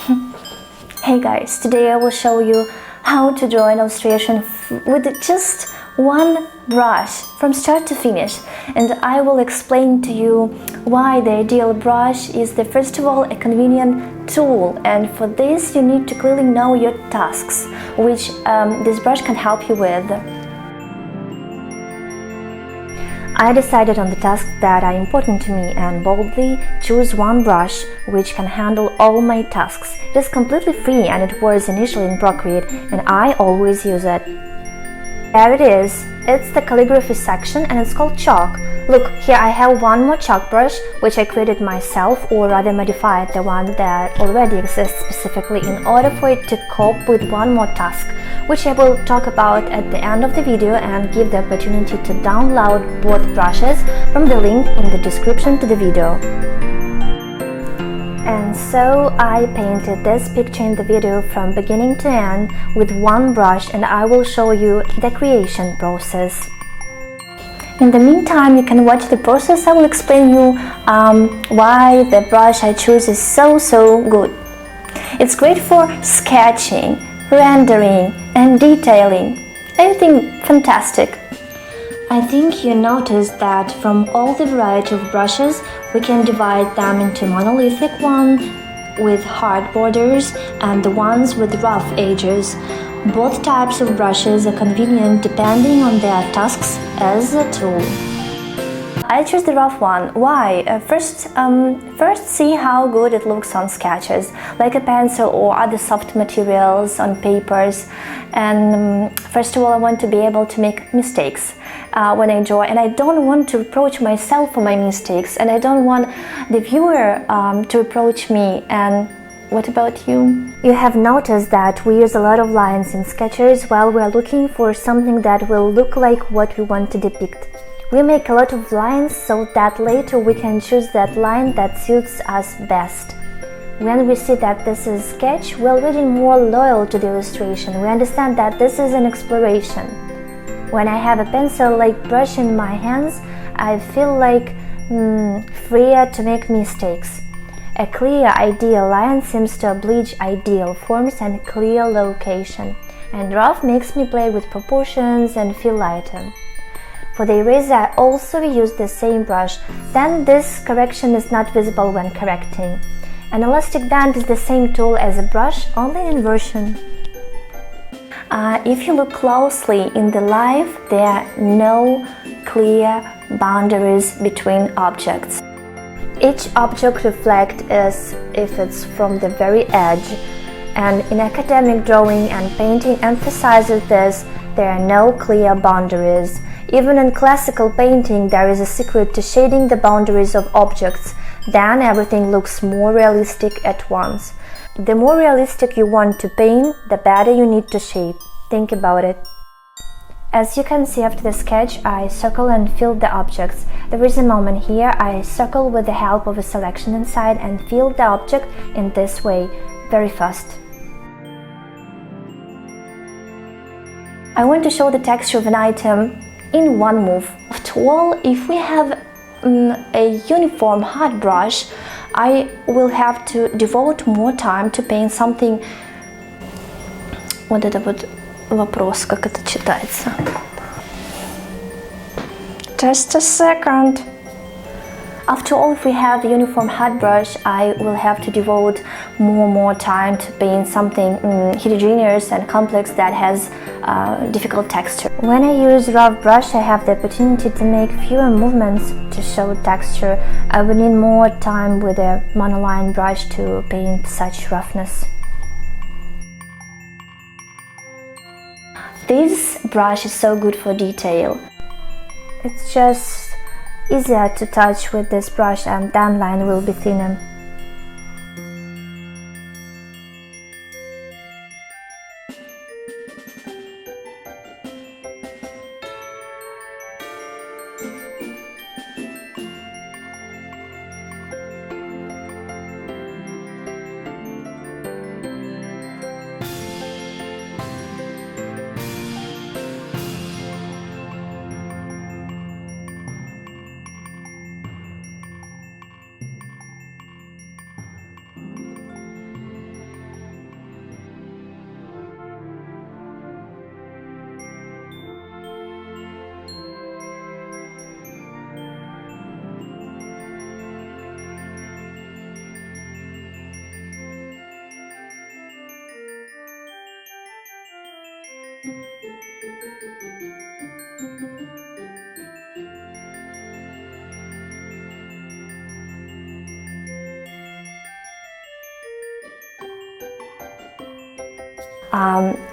Hey guys, today I will show you how to draw an illustration with just one brush from start to finish, and I will explain to you why the ideal brush is first of all a convenient tool, and for this you need to clearly know your tasks, which this brush can help you with. I decided on the tasks that are important to me and boldly choose one brush which can handle all my tasks. It is completely free and it was initially in Procreate, and I always use it. There it is. It's the calligraphy section and it's called chalk. Look, here I have one more chalk brush which I created myself, or rather modified the one that already exists specifically in order for it to cope with one more task, which I will talk about at the end of the video and give the opportunity to download both brushes from the link in the description to the video. And so I painted this picture in the video from beginning to end with one brush, and I will show you the creation process. In the meantime, you can watch the process. I will explain you why the brush I choose is so good. It's great for sketching, rendering and detailing. Anything fantastic. I think you noticed that from all the variety of brushes, we can divide them into monolithic ones with hard borders and the ones with rough edges. Both types of brushes are convenient depending on their tasks as a tool. I chose the rough one. Why? First see how good it looks on sketches, like a pencil or other soft materials on papers. And first of all, I want to be able to make mistakes when I draw, and I don't want to reproach myself for my mistakes, and I don't want the viewer to reproach me. And what about you? You have noticed that we use a lot of lines in sketches while we are looking for something that will look like what we want to depict. We make a lot of lines so that later we can choose that line that suits us best. When we see that this is a sketch, we're already more loyal to the illustration. We understand that this is an exploration. When I have a pencil-like brush in my hands, I feel like freer to make mistakes. A clear, ideal line seems to oblige ideal forms and clear location, and rough makes me play with proportions and feel lighter. For the eraser, I also use the same brush, then this correction is not visible when correcting. An elastic band is the same tool as a brush, only in inversion. If you look closely in the life, there are no clear boundaries between objects. Each object reflects as if it's from the very edge, and in academic drawing and painting emphasizes this. There are no clear boundaries. Even in classical painting, there is a secret to shading the boundaries of objects. Then everything looks more realistic at once. The more realistic you want to paint, the better you need to shape. Think about it. As you can see after the sketch, I circle and fill the objects. There is a moment here. I circle with the help of a selection inside and fill the object in this way, very fast. I want to show the texture of an item in one move. After all, if we have a uniform hard brush, I will have to devote more time to paint something. Вот это вот вопрос, как это читается. Just a second. After all, if we have a uniform hard brush, I will have to devote more time to paint something heterogeneous and complex that has difficult texture. When I use rough brush, I have the opportunity to make fewer movements to show texture. I would need more time with a monoline brush to paint such roughness. This brush is so good for detail. It's just easier to touch with this brush, and then line will be thinner. A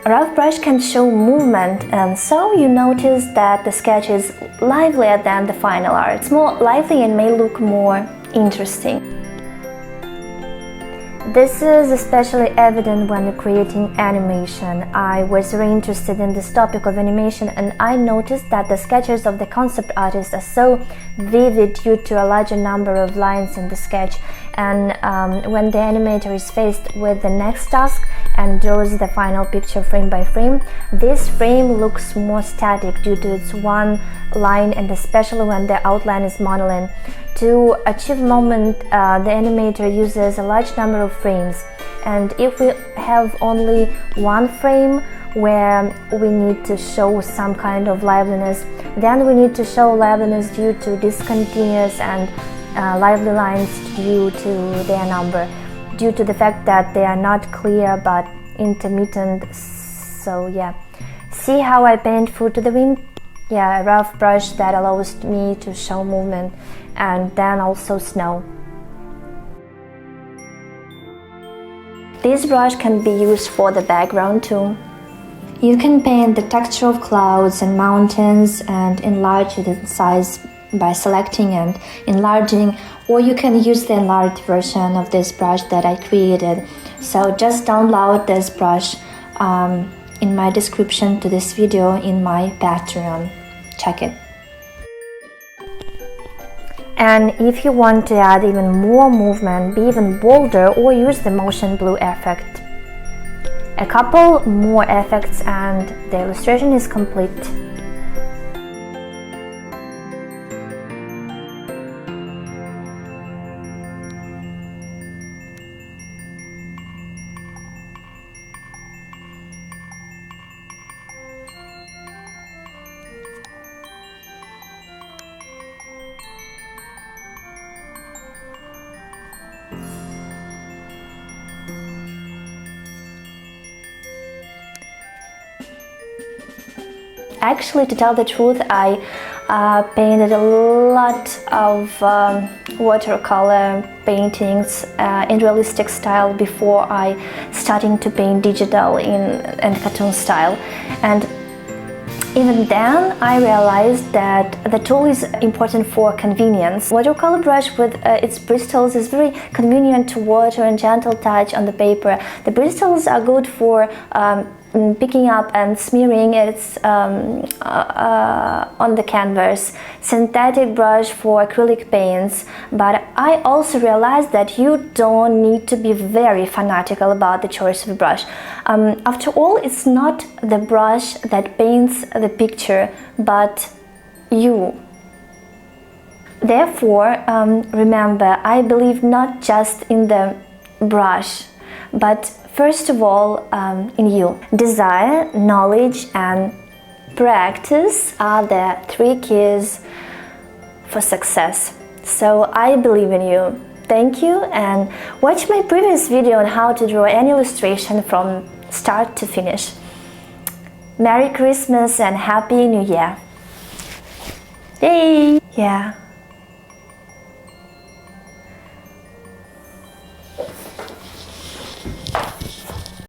rough brush can show movement, and so you notice that the sketch is livelier than the final art. It's more lively and may look more interesting. This is especially evident when creating animation. I was very interested in this topic of animation, and I noticed that the sketches of the concept artist are so vivid due to a larger number of lines in the sketch, and when the animator is faced with the next task and draws the final picture frame by frame, this frame looks more static due to its one line, and especially when the outline is monoline. To achieve movement, the animator uses a large number of frames, and if we have only one frame where we need to show some kind of liveliness, then we need to show liveliness due to discontinuous and lively lines due to their number, due to the fact that they are not clear but intermittent. So yeah, see how I paint food to the wind? Yeah, a rough brush that allows me to show movement, and then also snow. This brush can be used for the background too. You can paint the texture of clouds and mountains and enlarge it in size by selecting and enlarging, or you can use the enlarged version of this brush that I created. So just download this brush in my description to this video in my Patreon. Check it. And if you want to add even more movement, be even bolder, or use the motion blue effect. A couple more effects and the illustration is complete. Actually, to tell the truth, I painted a lot of watercolor paintings in realistic style before I starting to paint digital and cartoon style, and even then I realized that the tool is important for convenience. Watercolor brush with its bristles is very convenient to water and gentle touch on the paper. The bristles are good for picking up and smearing it on the canvas. Synthetic brush for acrylic paints, but I also realized that you don't need to be very fanatical about the choice of brush. After all, it's not the brush that paints the picture, but you. Therefore, remember, I believe not just in the brush, but first of all, in you. Desire, knowledge, and practice are the 3 keys for success. So I believe in you. Thank you, and watch my previous video on how to draw any illustration from start to finish. Merry Christmas and Happy New Year! Yay! Yeah.